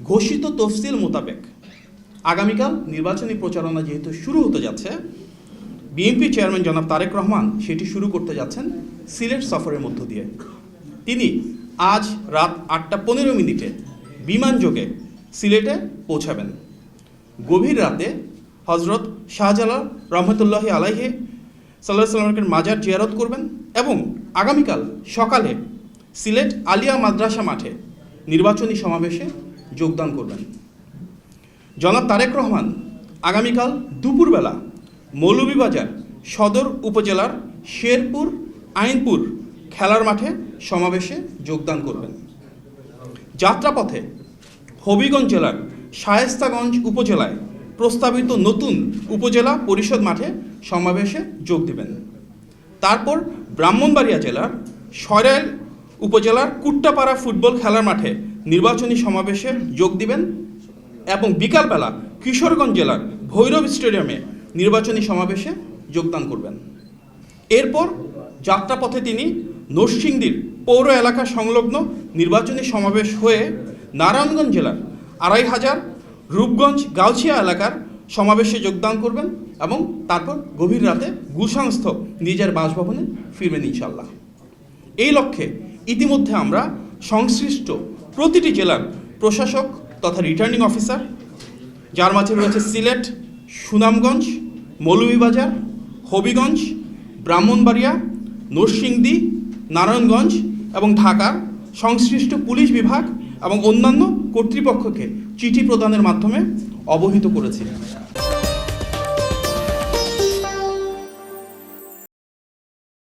ঘোষিত তফসিল মোতাবেক আগামীকাল নির্বাচনী প্রচারণা যেহেতু শুরু হতে যাচ্ছে, বিএনপি চেয়ারম্যান জনাব তারেক রহমান সেটি শুরু করতে যাচ্ছেন সিলেট সফরের মধ্য দিয়ে। তিনি আজ রাত 8:15 বিমানযোগে সিলেটে পৌঁছাবেন। গভীর রাতে হজরত শাহজালাল রহমতুল্লাহি আলাইহি সাল্লাল্লাহু আলাইহি ওয়াসাল্লামের মাজার জিয়ারত করবেন এবং আগামীকাল সকালে সিলেট আলিয়া মাদ্রাসা মাঠে নির্বাচনী সমাবেশে যোগদান করবেন। জনাব তারেক রহমান আগামীকাল দুপুরবেলা মৌলভীবাজার সদর উপজেলার শেরপুর আইনপুর খেলার মাঠে সমাবেশে যোগদান করবেন। যাত্রাপথে হবিগঞ্জ জেলার শায়েস্তাগঞ্জ উপজেলায় প্রস্তাবিত নতুন উপজেলা পরিষদ মাঠে সমাবেশে যোগ দেবেন। তারপর ব্রাহ্মণবাড়িয়া জেলার সরাইল উপজেলার কুট্টাপাড়া ফুটবল খেলার মাঠে নির্বাচনী সমাবেশে যোগ দিবেন এবং বিকালবেলা কিশোরগঞ্জ জেলার ভৈরব স্টেডিয়ামে নির্বাচনী সমাবেশে যোগদান করবেন। এরপর যাত্রাপথে তিনি নরসিংদীর পৌর এলাকা সংলগ্ন নির্বাচনী সমাবেশ হয়ে নারায়ণগঞ্জ জেলার 2500 রূপগঞ্জ গাউছিয়া এলাকার সমাবেশে যোগদান করবেন এবং তারপর গভীর রাতে গুলশানস্থ নিজের বাসভবনে ফিরবেন ইনশাল্লাহ। এই লক্ষ্যে ইতিমধ্যে আমরা সংশ্লিষ্ট প্রতিটি জেলার প্রশাসক তথা রিটার্নিং অফিসার, যার মাঝে রয়েছে সিলেট, সুনামগঞ্জ, মৌলভীবাজার, হবিগঞ্জ, ব্রাহ্মণবাড়িয়া, নরসিংদী, নারায়ণগঞ্জ এবং ঢাকার সংশ্লিষ্ট পুলিশ বিভাগ এবং অন্যান্য কর্তৃপক্ষকে চিঠি প্রদানের মাধ্যমে অবহিত করেছি।